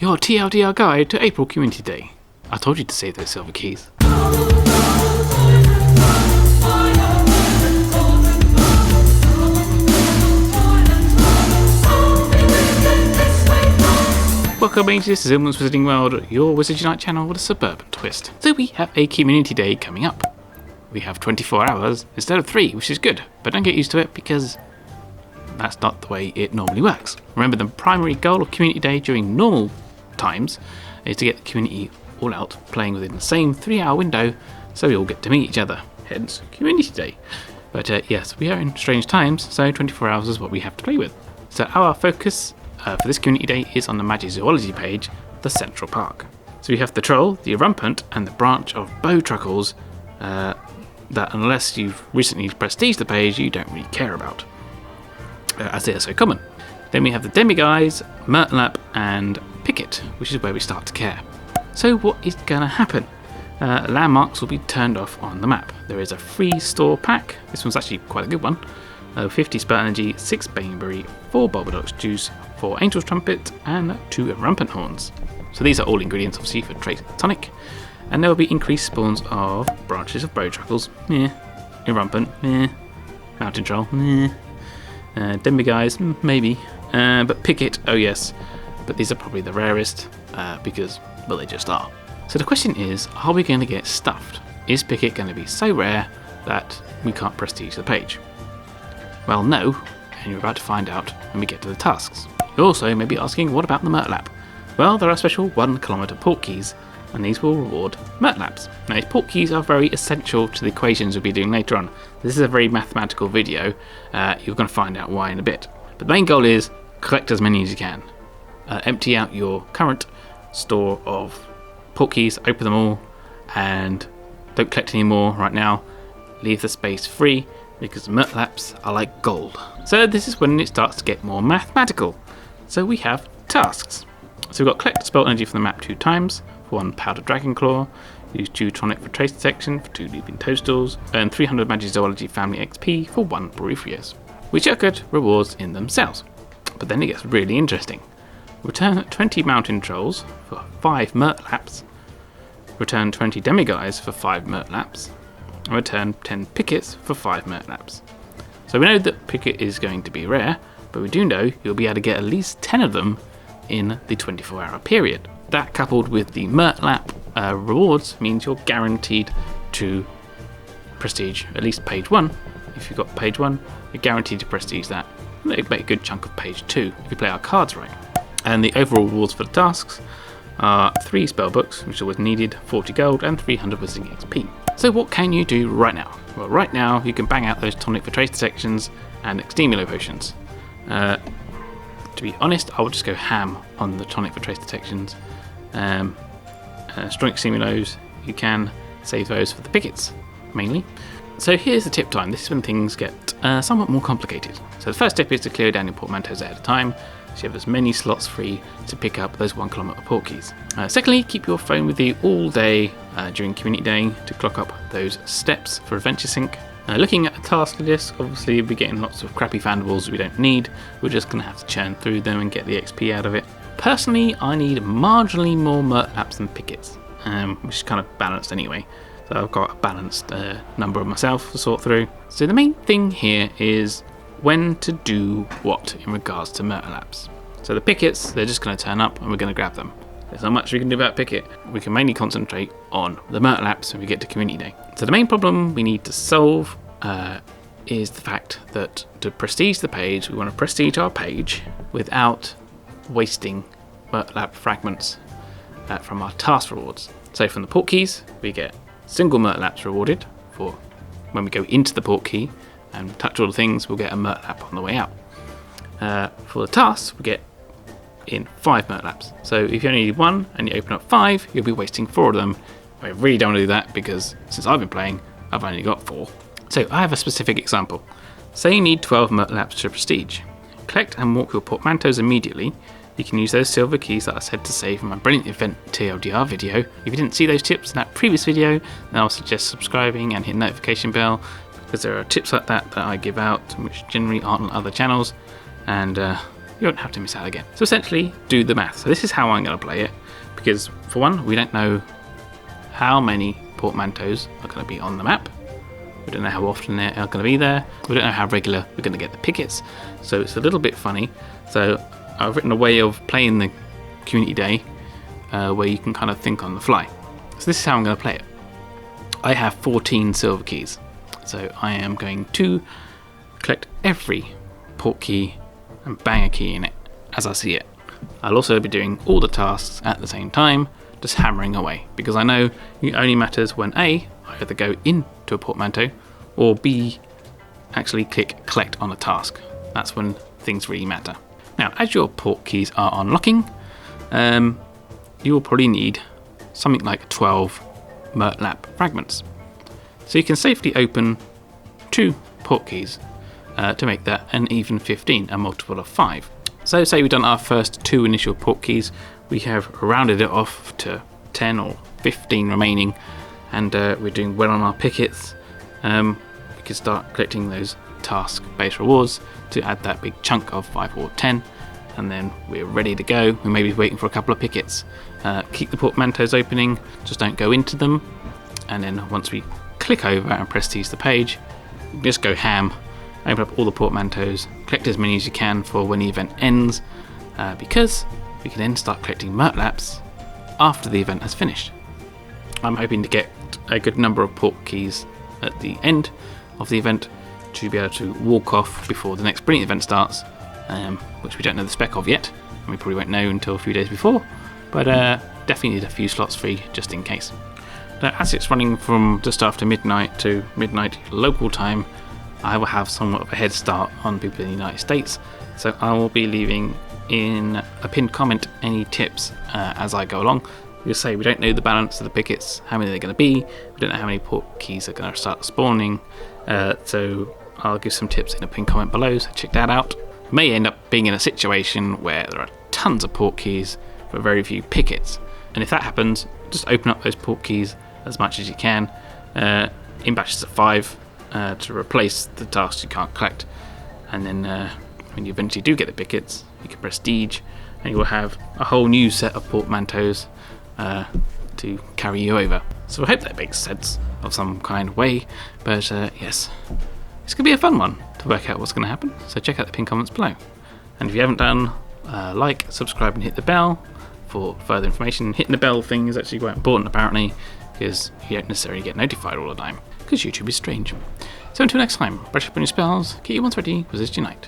your TLDR guide to April Community Day. I told you to save those silver keys. Welcome to this is Ilman's Wizarding World, your Wizard Unite channel with a suburban twist. So we have a Community Day coming up. We have 24 hours instead of 3, which is good, but don't get used to it because that's not the way it normally works. Remember, the primary goal of Community Day during normal times is to get the community all out playing within the same 3-hour window so we all get to meet each other, hence Community Day. But yes, we are in strange times, so 24 hours is what we have to play with. So our focus for this Community Day is on the Magic Zoology page, the Central Park. So we have the Troll, the Rampant, and the branch of Bowtruckles that unless you've recently prestiged the page, you don't really care about, as they are so common. Then we have the Demiguise, Murtlap, and Picket, which is where we start to care. So what is going to happen? Landmarks will be turned off on the map. There is a free store pack. This one's actually quite a good one. 50 Spell Energy, 6 Baneberry, 4 Bulbadox Juice, 4 Angel's Trumpet, and 2 Rampant Horns. So these are all ingredients obviously for Trait Tonic. And there will be increased spawns of branches of Bowtruckles, Rampant, Mountain Troll, Demiguise, maybe, but Picket, oh yes, but these are probably the rarest because, well, they just are. So the question is, are we going to get stuffed? Is Picket going to be so rare that we can't prestige the page? Well, no, and you're about to find out when we get to the tasks. You also may be asking, what about the Murtlap? Well, there are special 1 kilometer port keys, and these will reward Murtlaps. Now, these port keys are very essential to the equations we'll be doing later on. This is a very mathematical video. You're going to find out why in a bit. But the main goal is collect as many as you can. Empty out your current store of port keys, open them all, and don't collect any more right now. Leave the space free, because Murtlaps are like gold. So this is when it starts to get more mathematical. So we have tasks. So we've got collect spell energy from the map 2 times, for 1 powdered dragon claw, use 2 tonic for trace detection, for 2 leaping toadstools, earn 300 Magic Zoology family XP for 1 Borypheus, which are good rewards in themselves. But then it gets really interesting. Return 20 mountain trolls for 5 Murtlaps, return 20 Demiguise for 5 Murtlaps, and return 10 Pickets for 5 Murtlaps. So we know that Picket is going to be rare, but we do know you'll be able to get at least 10 of them in the 24-hour period. That coupled with the Murtlap rewards means you're guaranteed to prestige at least page 1. If you've got page 1, you're guaranteed to prestige that. It'll make a good chunk of page 2 if you play our cards right. And the overall rewards for the tasks are 3 spell books, which are always needed, 40 gold, and 300 Wizarding XP. So what can you do right now? Well, right now you can bang out those tonic for trace detections and Extemulo potions. To be honest, I would just go ham on the tonic for trace detections. Strong Extemulos, you can save those for the Pickets, mainly. So here's the tip time. This is when things get somewhat more complicated. So the first tip is to clear down your portmanteaus ahead of time, so you have as many slots free to pick up those 1 kilometer port keys. Secondly, keep your phone with you all day during Community Day to clock up those steps for Adventure Sync. Looking at the task list, obviously we'll be getting lots of crappy Fandables we don't need. We're just going to have to churn through them and get the XP out of it. Personally, I need marginally more Murtlaps than Pickets, which is kind of balanced anyway. So I've got a balanced number of myself to sort through. So the main thing here is when to do what in regards to Murtlaps. So the Pickets, they're just going to turn up and we're going to grab them. There's not much we can do about Picket. We can mainly concentrate on the Murtlaps when we get to Community Day. So the main problem we need to solve is the fact that to prestige the page, we want to prestige our page without wasting Murtlap fragments from our task rewards. So from the port keys, we get single Murtlaps rewarded for when we go into the port key and touch all the things, we'll get a Murtlap on the way out. For the tasks, we get in 5 Murtlaps. So if you only need 1 and you open up 5, you'll be wasting 4 of them. I really don't want to do that because since I've been playing, I've only got 4. So I have a specific example. Say you need 12 Murtlaps to prestige. Collect and walk your portmanteaus immediately. You can use those silver keys that I said to save in my brilliant event TLDR video. If you didn't see those tips in that previous video, then I'll suggest subscribing and hit notification bell, because there are tips like that that I give out which generally aren't on other channels, and you won't have to miss out again. So essentially, do the math. So this is how I'm going to play it, because for one, we don't know how many portmanteaus are going to be on the map. We don't know how often they're going to be there. We don't know how regular we're going to get the pickets. So it's a little bit funny. So I've written a way of playing the community day where you can kind of think on the fly. So this is how I'm going to play it. I have 14 silver keys. So I am going to collect every port key and bang a key in it as I see it. I'll also be doing all the tasks at the same time, just hammering away, because I know it only matters when A, I either go into a portmanteau, or B, actually click collect on a task. That's when things really matter. Now, as your port keys are unlocking, you will probably need something like 12 Murtlap fragments. So you can safely open 2 port keys to make that an even 15, a multiple of 5. So say we've done our first 2 initial port keys, we have rounded it off to 10 or 15 remaining, and we're doing well on our pickets. We can start collecting those task-based rewards to add that big chunk of 5 or 10, and then we're ready to go. We may be waiting for a couple of pickets. Keep the portmanteaus opening, just don't go into them, and then once we click over and press to use the page, just go ham, open up all the portmanteaus, collect as many as you can for when the event ends, because we can then start collecting Murtlaps after the event has finished. I'm hoping to get a good number of port keys at the end of the event to be able to walk off before the next brilliant event starts, which we don't know the spec of yet, and we probably won't know until a few days before, but definitely need a few slots free just in case. Now, as it's running from just after midnight to midnight local time, I will have somewhat of a head start on people in the United States, so I will be leaving in a pinned comment any tips as I go along. We'll say we don't know the balance of the pickets, how many they're going to be, we don't know how many port keys are going to start spawning, so I'll give some tips in a pinned comment below, so check that out. May end up being in a situation where there are tons of port keys but very few pickets, and if that happens, just open up those port keys as much as you can in batches of 5 to replace the tasks you can't collect, and then when you eventually do get the pickets, you can prestige and you will have a whole new set of portmanteaus to carry you over. So I hope that makes sense of some kind of way, but yes, it's going to be a fun one to work out what's going to happen, so check out the pinned comments below. And if you haven't done, like, subscribe and hit the bell for further information. Hitting the bell thing is actually quite important apparently, because you don't necessarily get notified all the time, because YouTube is strange. So until next time, brush up on your spells, keep your ones ready, resist your night.